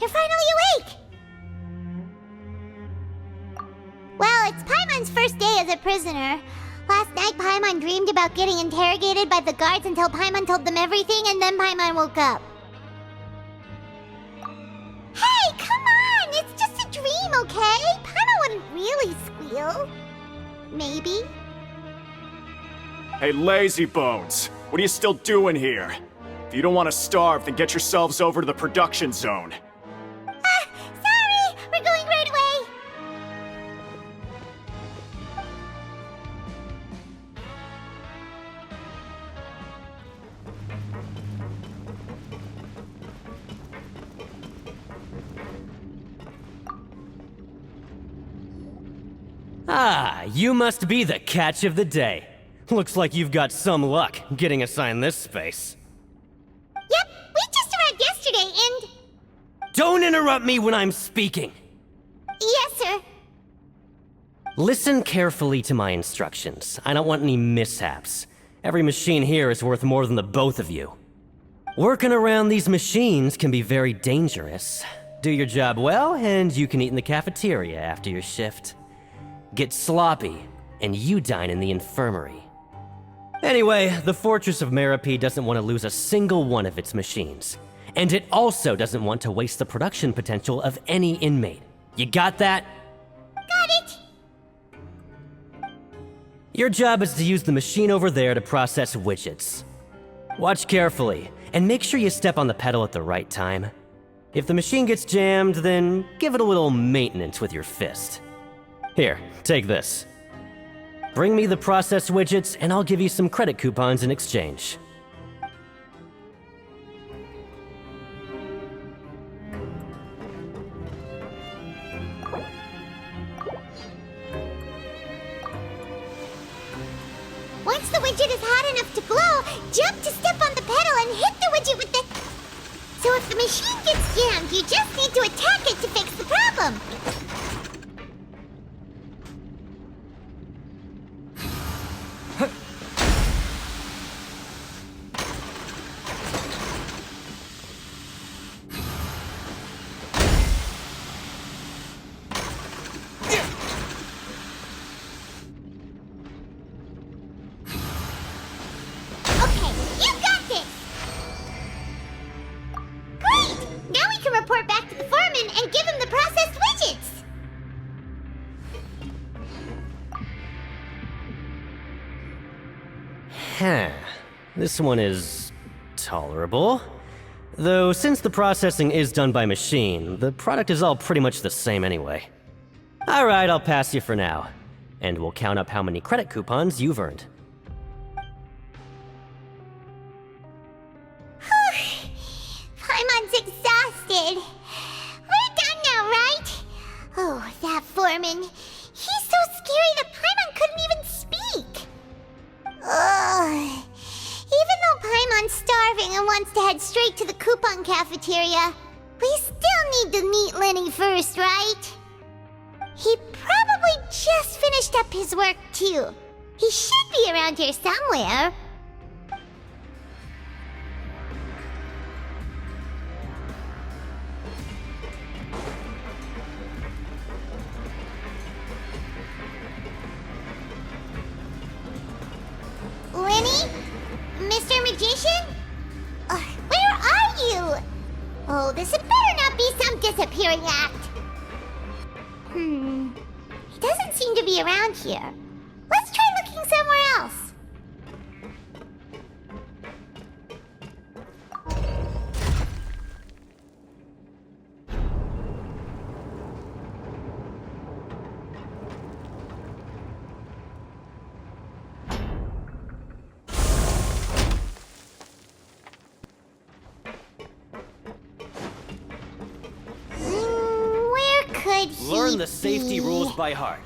You're finally awake! Well, it's Paimon's first day as a prisoner. Last night, Paimon dreamed about getting interrogated by the guards until Paimon told them everything, and then Paimon woke up. Hey, come on! It's just a dream, okay? Paimon wouldn't really squeal. Maybe. Hey, lazy bones! What are you still doing here? If you don't want to starve, then get yourselves over to the production zone. Sorry! We're going right away! Ah, you must be the catch of the day. Looks like you've got some luck getting assigned this space. Yep, we just arrived yesterday and... Don't interrupt me when I'm speaking! Yes, sir. Listen carefully to my instructions. I don't want any mishaps. Every machine here is worth more than the both of you. Working around these machines can be very dangerous. Do your job well, and you can eat in the cafeteria after your shift. Get sloppy, and you dine in the infirmary. Anyway, the Fortress of Meropee doesn't want to lose a single one of its machines. And it also doesn't want to waste the production potential of any inmate. You got that? Got it! Your job is to use the machine over there to process widgets. Watch carefully, and make sure you step on the pedal at the right time. If the machine gets jammed, then give it a little maintenance with your fist. Here, take this. Bring me the process widgets, and I'll give you some credit coupons in exchange. Once the widget is hot enough to glow, jump to step on the pedal and hit the widget with the... So if the machine gets jammed, you just need to attack it to fix the problem. Okay, you got this! Great! Now we can report back to the foreman and give him the processed widgets! Huh. This one is tolerable. Though since the processing is done by machine, the product is all pretty much the same anyway. Alright, I'll pass you for now. And we'll count up how many credit coupons you've earned. Paimon's exhausted. We're done now, right? Oh, that foreman. He's so scary that Paimon couldn't even speak. Ugh. Even though Paimon's starving and wants to head straight to the coupon cafeteria, we still need to meet Lenny first, right? He probably just finished up his work, too. He should be around here somewhere. Lenny? Mr. Magician? Where are you? Oh, this had better not be some disappearing act. He doesn't seem to be around here. Let's try looking somewhere else. Where could he Learn the safety be? rules by heart.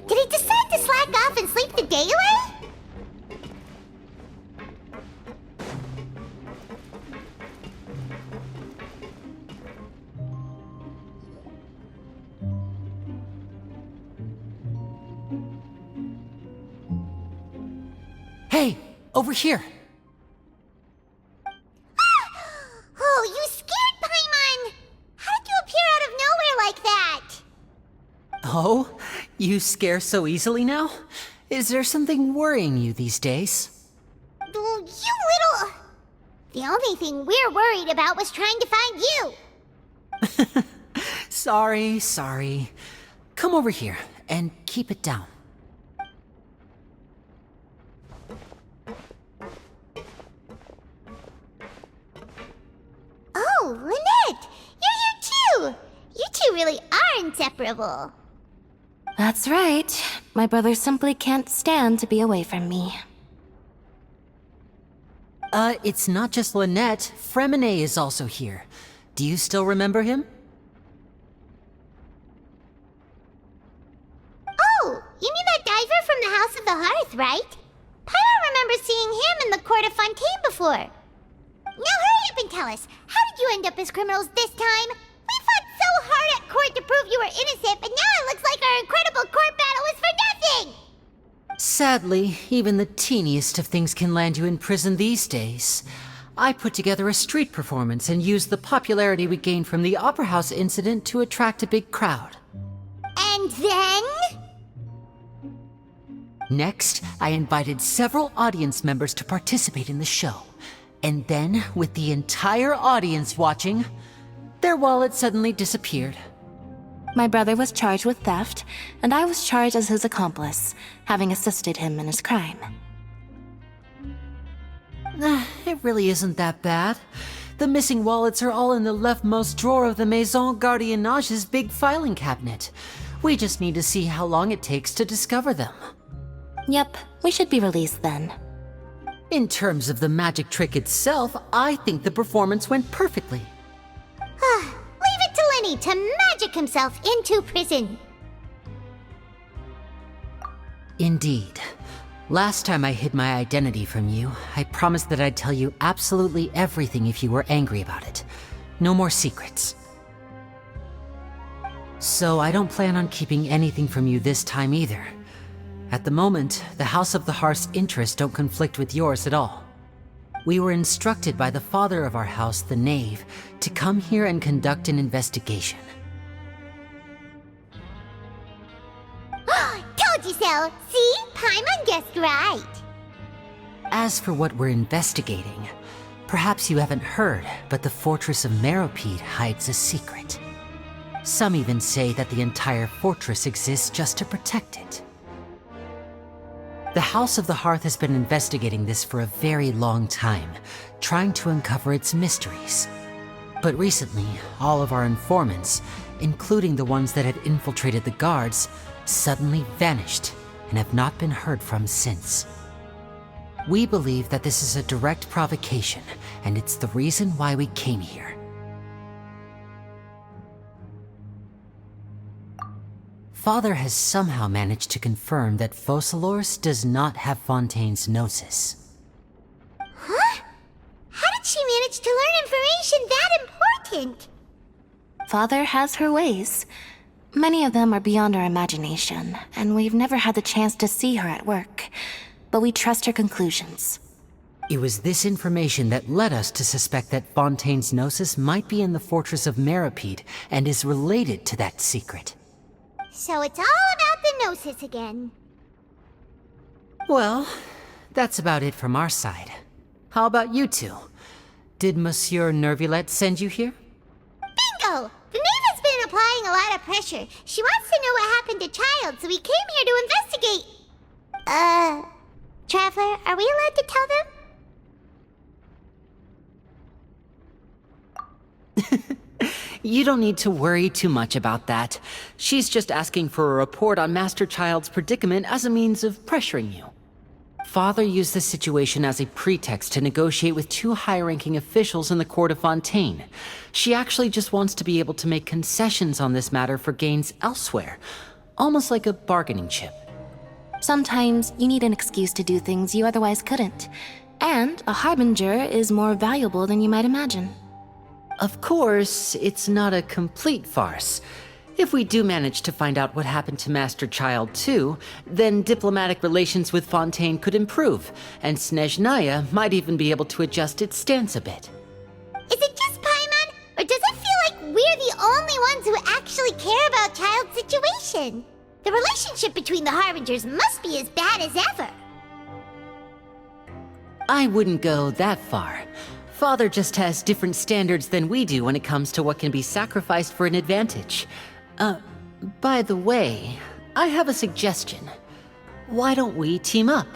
Did he decide to slack off and sleep the day away? Hey, over here. Oh, you scared Paimon! Oh, you scare so easily now? Is there something worrying you these days? You little... The only thing we're worried about was trying to find you. Sorry. Come over here and keep it down. Oh, Lynette! You're here too! You two really are inseparable. That's right. My brother simply can't stand to be away from me. It's not just Lynette. Fremine is also here. Do you still remember him? Oh, you mean that diver from the House of the Hearth, right? Paimon remembers seeing him in the court of Fontaine before. Now hurry up and tell us, how did you end up as criminals this time? We fought so hard at court to prove you were innocent, but now it looks like our incredible court battle was for nothing! Sadly, even the teeniest of things can land you in prison these days. I put together a street performance and used the popularity we gained from the Opera House incident to attract a big crowd. And then? Next, I invited several audience members to participate in the show. And then, with the entire audience watching, their wallet suddenly disappeared. My brother was charged with theft, and I was charged as his accomplice, having assisted him in his crime. It really isn't that bad. The missing wallets are all in the leftmost drawer of the Maison Gardiennage's big filing cabinet. We just need to see how long it takes to discover them. Yep, we should be released then. In terms of the magic trick itself, I think the performance went perfectly. Leave it to Lenny to magic himself into prison. Indeed. Last time I hid my identity from you, I promised that I'd tell you absolutely everything if you were angry about it. No more secrets. So I don't plan on keeping anything from you this time either. At the moment, the House of the Hearth's interests don't conflict with yours at all. We were instructed by the father of our house, the Knave, to come here and conduct an investigation. Told you so! See? Paimon guessed right. As for what we're investigating, perhaps you haven't heard, but the fortress of Meropide hides a secret. Some even say that the entire fortress exists just to protect it. The House of the Hearth has been investigating this for a very long time, trying to uncover its mysteries. But recently, all of our informants, including the ones that had infiltrated the guards, suddenly vanished and have not been heard from since. We believe that this is a direct provocation, and it's the reason why we came here. Father has somehow managed to confirm that Focalors does not have Fontaine's gnosis. Huh? How did she manage to learn information that important? Father has her ways. Many of them are beyond our imagination, and we've never had the chance to see her at work. But we trust her conclusions. It was this information that led us to suspect that Fontaine's gnosis might be in the fortress of Meropide and is related to that secret. So it's all about the Gnosis again. Well, that's about it from our side. How about you two? Did Monsieur Nervulette send you here? Bingo! The Knave has been applying a lot of pressure. She wants to know what happened to Child, so we came here to investigate. Traveler, are we allowed to tell them? You don't need to worry too much about that. She's just asking for a report on Master Child's predicament as a means of pressuring you. Father used this situation as a pretext to negotiate with two high-ranking officials in the court of Fontaine. She actually just wants to be able to make concessions on this matter for gains elsewhere, almost like a bargaining chip. Sometimes you need an excuse to do things you otherwise couldn't. And a harbinger is more valuable than you might imagine. Of course, it's not a complete farce. If we do manage to find out what happened to Master Child too, then diplomatic relations with Fontaine could improve, and Snezhnaya might even be able to adjust its stance a bit. Is it just Paimon, or does it feel like we're the only ones who actually care about Child's situation? The relationship between the Harbingers must be as bad as ever. I wouldn't go that far. Father just has different standards than we do when it comes to what can be sacrificed for an advantage. By the way, I have a suggestion. Why don't we team up?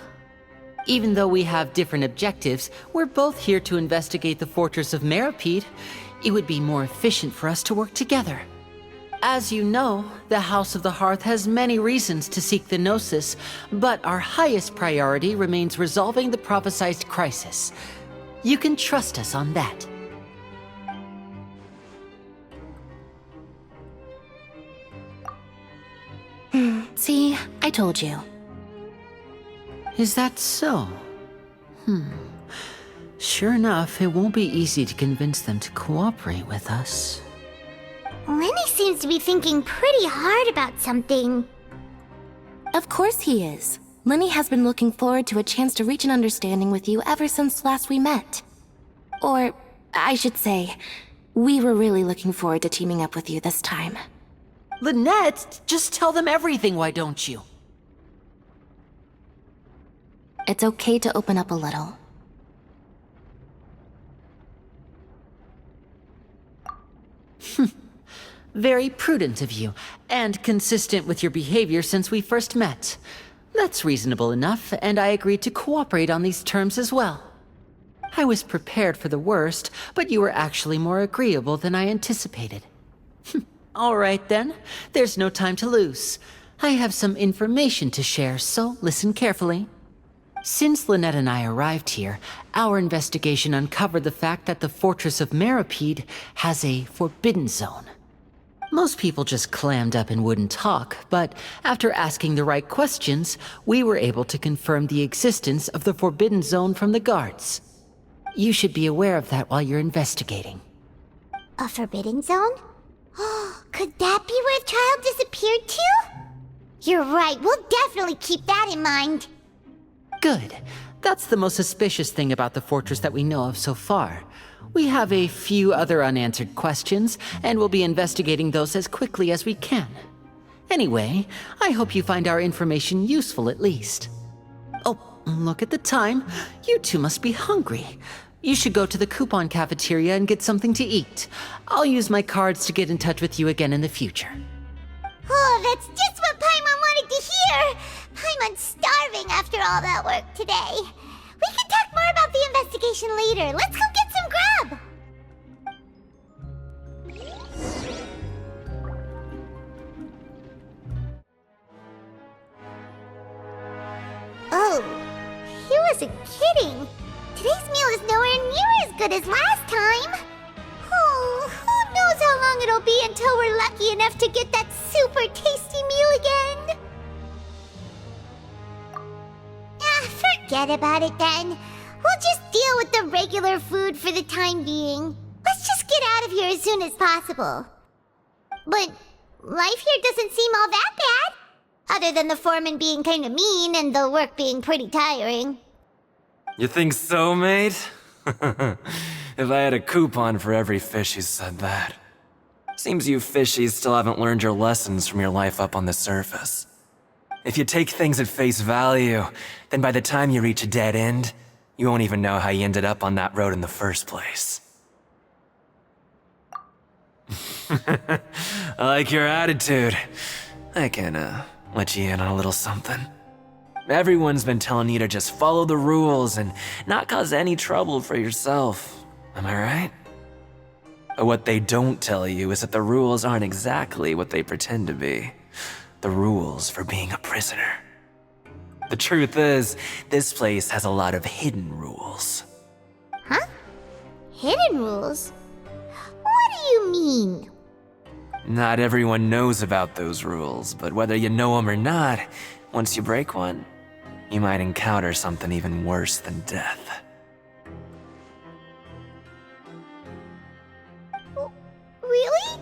Even though we have different objectives, we're both here to investigate the fortress of Meropide. It would be more efficient for us to work together. As you know, the House of the Hearth has many reasons to seek the Gnosis, but our highest priority remains resolving the prophesized crisis. You can trust us on that. See, I told you. Is that so? Sure enough, it won't be easy to convince them to cooperate with us. Lenny seems to be thinking pretty hard about something. Of course he is. Lenny has been looking forward to a chance to reach an understanding with you ever since last we met. Or, I should say, we were really looking forward to teaming up with you this time. Lynette, just tell them everything, why don't you? It's okay to open up a little. Very prudent of you, and consistent with your behavior since we first met. That's reasonable enough, and I agreed to cooperate on these terms as well. I was prepared for the worst, but you were actually more agreeable than I anticipated. All right then, there's no time to lose. I have some information to share, so listen carefully. Since Lynette and I arrived here, our investigation uncovered the fact that the Fortress of Meropide has a forbidden zone. Most people just clammed up and wouldn't talk, but after asking the right questions, we were able to confirm the existence of the forbidden zone from the guards. You should be aware of that while you're investigating. A forbidden zone? Could that be where the child disappeared to? You're right, we'll definitely keep that in mind. Good. That's the most suspicious thing about the fortress that we know of so far. We have a few other unanswered questions, and we'll be investigating those as quickly as we can. Anyway, I hope you find our information useful at least. Oh, look at the time. You two must be hungry. You should go to the coupon cafeteria and get something to eat. I'll use my cards to get in touch with you again in the future. Oh, that's just what Paimon wanted to hear! Paimon's starving after all that work today. We can talk more about the investigation later. Let's go get some grub! Oh, he wasn't kidding. Today's meal is nowhere near as good as last time. Oh, who knows how long it'll be until we're lucky enough to get that super tasty meal again. Forget about it then. We'll just deal with the regular food for the time being. Let's just get out of here as soon as possible. But life here doesn't seem all that bad. Other than the foreman being kinda mean and the work being pretty tiring. You think so, mate? If I had a coupon for every fish who said that. Seems you fishies still haven't learned your lessons from your life up on the surface. If you take things at face value, then by the time you reach a dead end, you won't even know how you ended up on that road in the first place. I like your attitude. I can, let you in on a little something. Everyone's been telling you to just follow the rules and not cause any trouble for yourself. Am I right? But what they don't tell you is that the rules aren't exactly what they pretend to be. The rules for being a prisoner. The truth is, this place has a lot of hidden rules. Huh? Hidden rules? What do you mean? Not everyone knows about those rules, but whether you know them or not, once you break one, you might encounter something even worse than death. Really?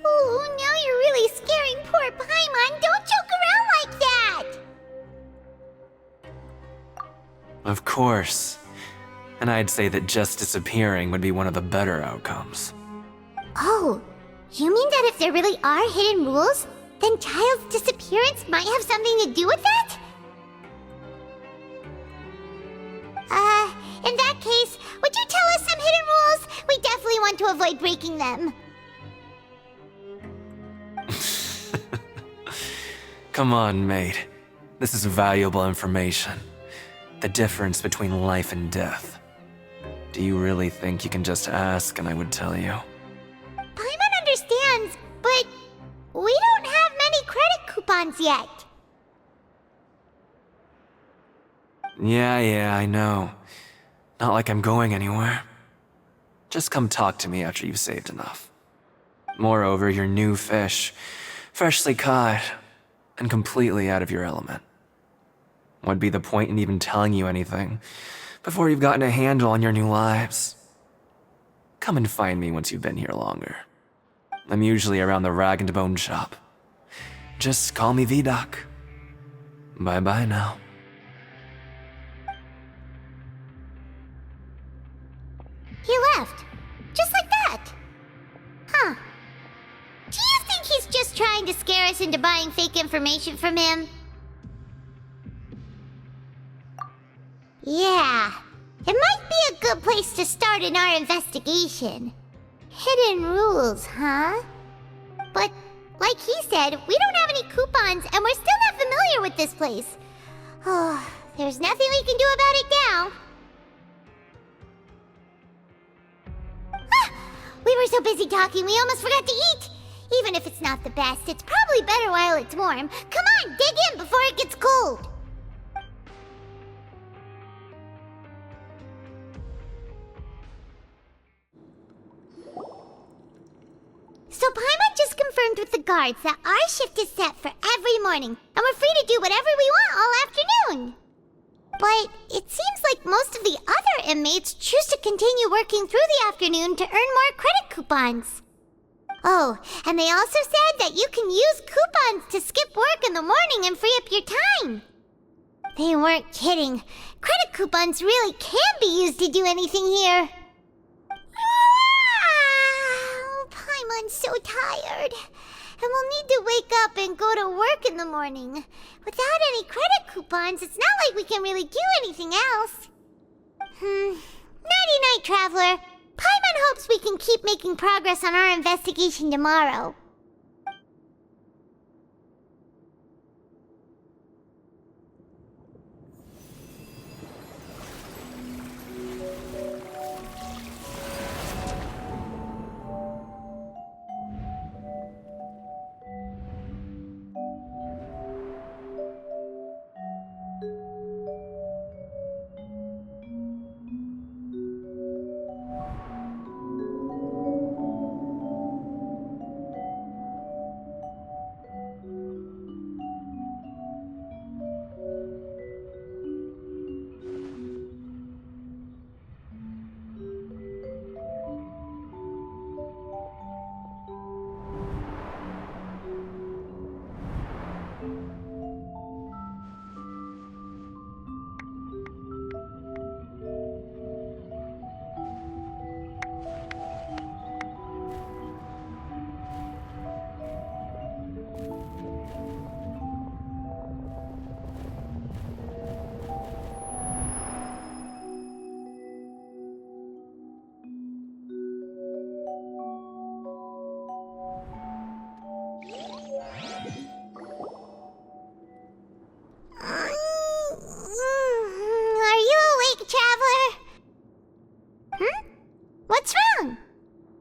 Oh, now you're really scaring poor Paimon. Don't joke around like that! Of course. And I'd say that just disappearing would be one of the better outcomes. Oh, you mean that if there really are hidden rules, then then Child's disappearance might have something to do with that? In that case, would you tell us some hidden rules? We definitely want to avoid breaking them. Come on, mate. This is valuable information. The difference between life and death. Do you really think you can just ask and I would tell you? Paimon understands, but we don't have many credit coupons yet. Yeah, I know. Not like I'm going anywhere. Just come talk to me after you've saved enough. Moreover, you're new fish, freshly caught, and completely out of your element. What'd be the point in even telling you anything before you've gotten a handle on your new lives? Come and find me once you've been here longer. I'm usually around the rag and bone shop. Just call me V-Doc. Bye-bye now. He left. Just like that. Huh. Do you think he's just trying to scare us into buying fake information from him? Yeah. It might be a good place to start in our investigation. Hidden rules, huh? But, like he said, we don't have any coupons and we're still not familiar with this place. Oh, there's nothing we can do about it now. We were so busy talking, we almost forgot to eat. Even if it's not the best, it's probably better while it's warm. Come on, dig in before it gets cold. So Paimon just confirmed with the guards that our shift is set for every morning, and we're free to do whatever we want all afternoon. But it seems like most of the other inmates choose to continue working through the afternoon to earn more credit coupons. Oh, and they also said that you can use coupons to skip work in the morning and free up your time. They weren't kidding. Credit coupons really can be used to do anything here. Paimon's so tired. And we'll need to wake up and go to work in the morning. Without any credit coupons, it's not like we can really do anything else. Nighty-night, Traveler. Paimon hopes we can keep making progress on our investigation tomorrow.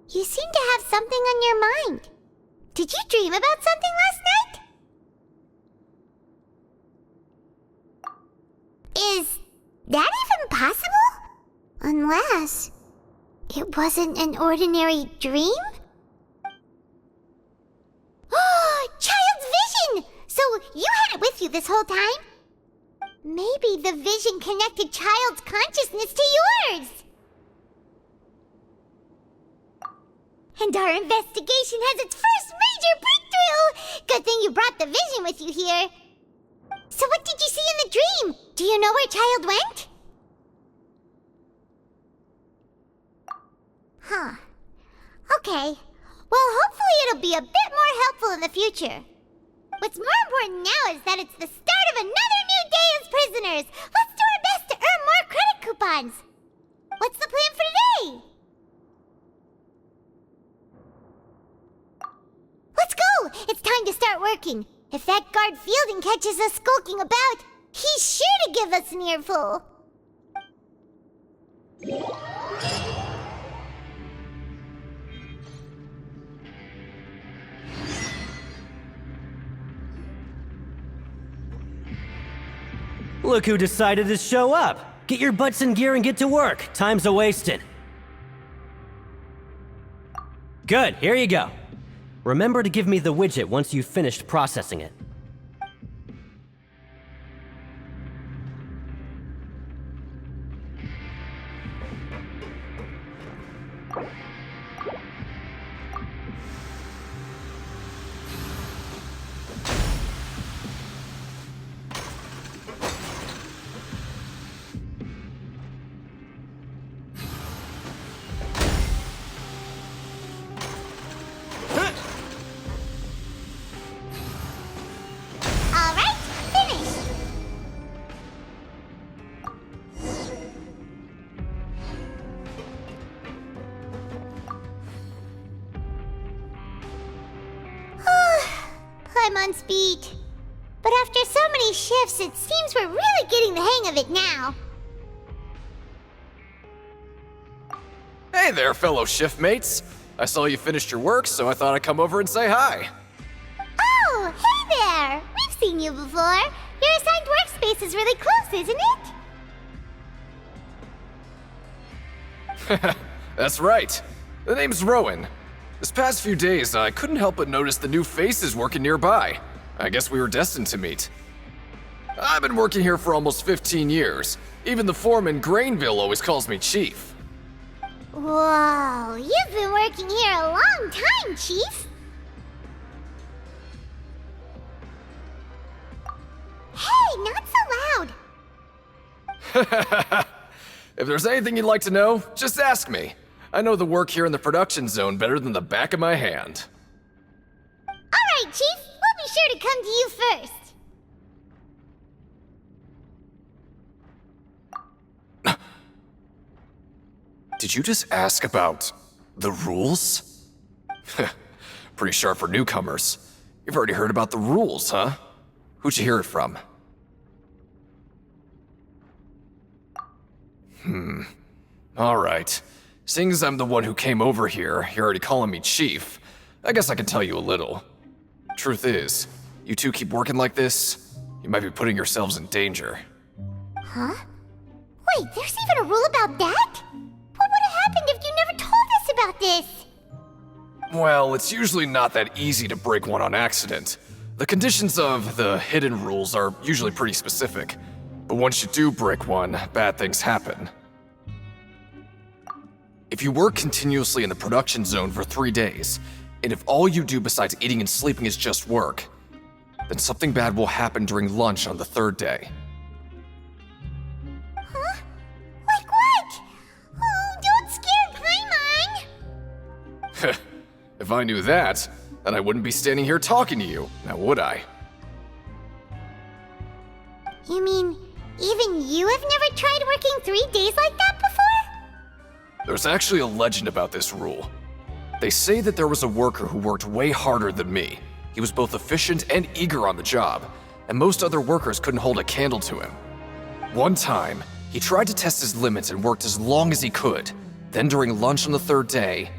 You seem to have something on your mind. Did you dream about something last night? Is that even possible? Unless it wasn't an ordinary dream? Oh, Child's vision! So you had it with you this whole time? Maybe the vision connected Child's consciousness to yours. And our investigation has its first major breakthrough! Good thing you brought the vision with you here. So what did you see in the dream? Do you know where Child went? Huh. Okay. Well, hopefully it'll be a bit more helpful in the future. What's more important now is that it's the start of another new day as prisoners. Let's do our best to earn more credit coupons. What's the plan for today? Let's go! It's time to start working. If that guard Fielding catches us skulking about, he's sure to give us an earful. Look who decided to show up! Get your butts in gear and get to work. Time's a-wasting. Good, here you go. Remember to give me the widget once you've finished processing it. Alright, finished! I'm on speed. But after so many shifts, it seems we're really getting the hang of it now. Hey there, fellow shift mates. I saw you finished your work, so I thought I'd come over and say hi. Oh, hey there! We've seen you before. Your assigned workspace is really close, isn't it? That's right. The name's Rowan. This past few days, I couldn't help but notice the new faces working nearby. I guess we were destined to meet. I've been working here for almost 15 years. Even the foreman, Grainville, always calls me Chief. Whoa, you've been working here a long time, Chief. Hey, not so loud. If there's anything you'd like to know, just ask me. I know the work here in the production zone better than the back of my hand. Alright, Chief, we'll be sure to come to you first. Did you just ask about the rules? Pretty sharp for newcomers. You've already heard about the rules, huh? Who'd you hear it from? Alright. Seeing as I'm the one who came over here, you're already calling me Chief. I guess I can tell you a little. Truth is, you two keep working like this, you might be putting yourselves in danger. Huh? Wait, there's even a rule about that? What would have happened if you never told us about this? Well, it's usually not that easy to break one on accident. The conditions of the hidden rules are usually pretty specific. But once you do break one, bad things happen. If you work continuously in the production zone for 3 days, and if all you do besides eating and sleeping is just work, then something bad will happen during lunch on the 3rd day. Huh? Like what? Oh, don't scare Paimon! If I knew that, then I wouldn't be standing here talking to you, now would I? You mean, even you have never tried working 3 days like that before? There's actually a legend about this rule. They say that there was a worker who worked way harder than me. He was both efficient and eager on the job, and most other workers couldn't hold a candle to him. One time, he tried to test his limits and worked as long as he could. Then during lunch on the 3rd day,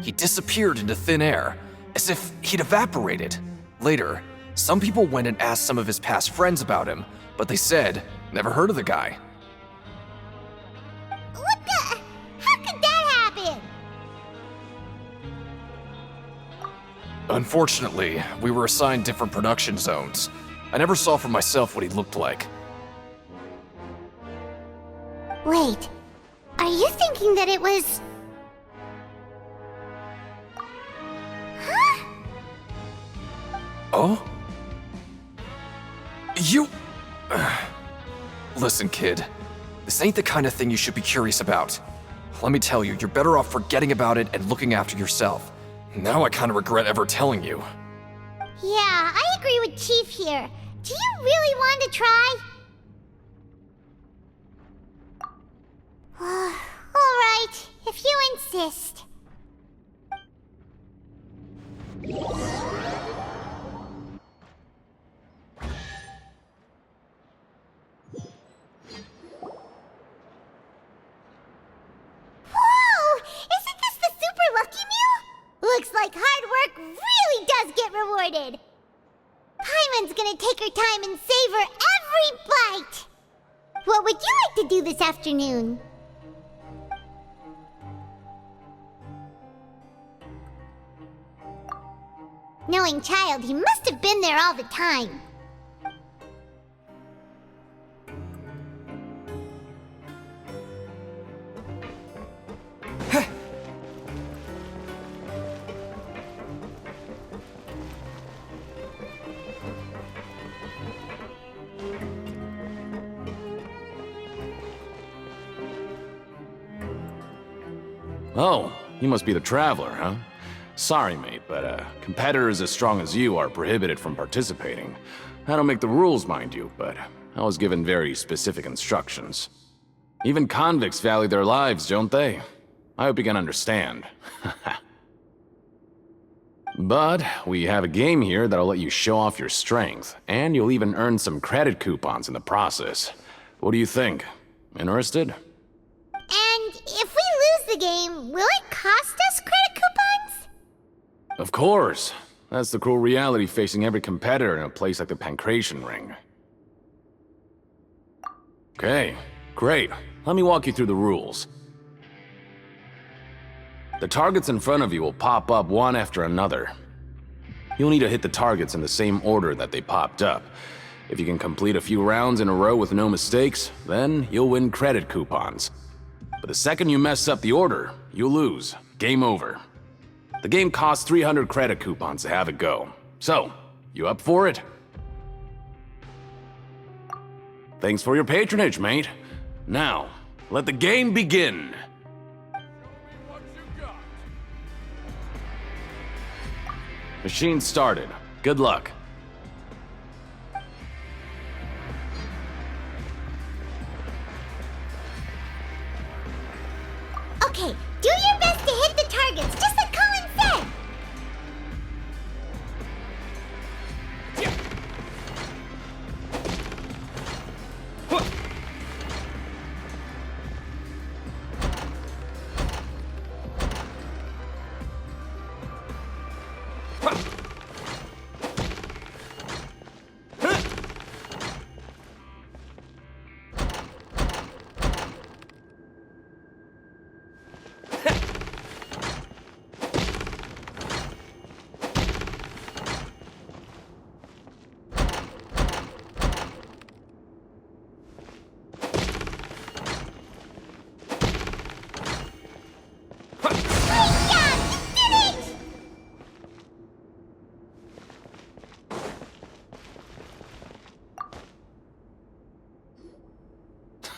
he disappeared into thin air, as if he'd evaporated. Later, some people went and asked some of his past friends about him, but they said, never heard of the guy. What the? How could that happen? Unfortunately, we were assigned different production zones. I never saw for myself what he looked like. Wait, are you thinking that it was... Huh? Oh? You... Listen, kid. This ain't the kind of thing you should be curious about. Let me tell you, you're better off forgetting about it and looking after yourself. Now I kinda regret ever telling you. Yeah, I agree with Chief here. Do you really want to try? Alright, if you insist. Whoa! Isn't this the Super Lucky Meal? Looks like hard work really does get rewarded. Paimon's gonna take her time and savor every bite. What would you like to do this afternoon? Knowing Child, he must have been there all the time. Oh, you must be the Traveler, huh? Sorry, mate, but competitors as strong as you are prohibited from participating. I don't make the rules, mind you, but I was given very specific instructions. Even convicts value their lives, don't they? I hope you can understand. But we have a game here that'll let you show off your strength, and you'll even earn some credit coupons in the process. What do you think? Interested? And if we lose the game, will it cost us credit coupons? Of course. That's the cruel reality facing every competitor in a place like the Pancration Ring. Okay, great. Let me walk you through the rules. The targets in front of you will pop up one after another. You'll need to hit the targets in the same order that they popped up. If you can complete a few rounds in a row with no mistakes, then you'll win credit coupons. But the second you mess up the order, you'll lose. Game over. The game costs 300 credit coupons to have it go. So, you up for it? Thanks for your patronage, mate. Now, let the game begin. Machine started. Good luck. Okay, do your best to hit the targets, just like Colin said!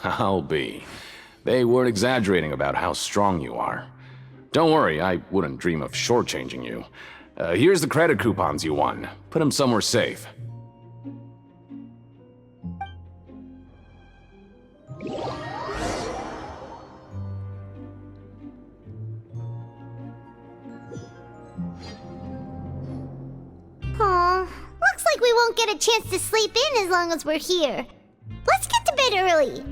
I'll be. They weren't exaggerating about how strong you are. Don't worry, I wouldn't dream of shortchanging you. Here's the credit coupons you won. Put them somewhere safe. Aw, looks like we won't get a chance to sleep in as long as we're here. Let's get to bed early.